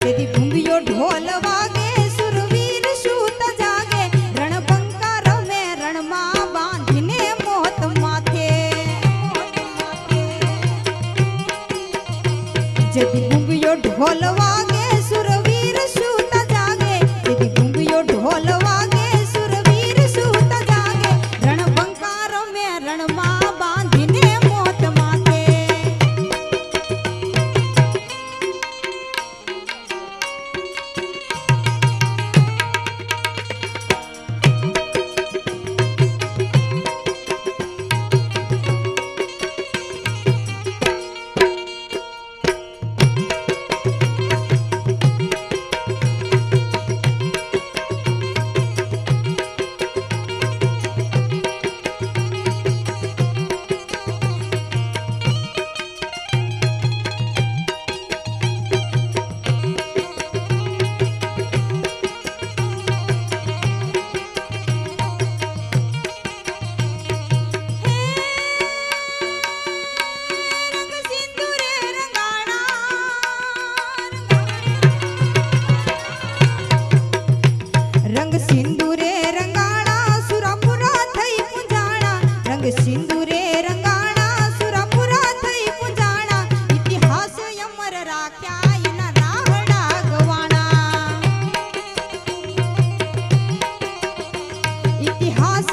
તેથી ભૂંગિયો ઢોલ વાગે સુરવીર સૂત જાગે રણબંકા રમે રણમાં બાંધીને મોત માથે જેથી ભૂંગિયો ઢોલ વાગે સુરવીર સૂત જાગે તેથી ભૂંગિયો ઢોલ વાગે સુરવીર સૂત જાગે રણબંકા રમે રણમાં બાંધીને મોત માથે रंग सिंदूरे रंगाणा सुरापुरा थई पुंजाणा रंग सिंदूरे रंगाणा सुरापुरा थई पुंजाणा इतिहास अमर राख्या इना रावणा गवाणा इतिहास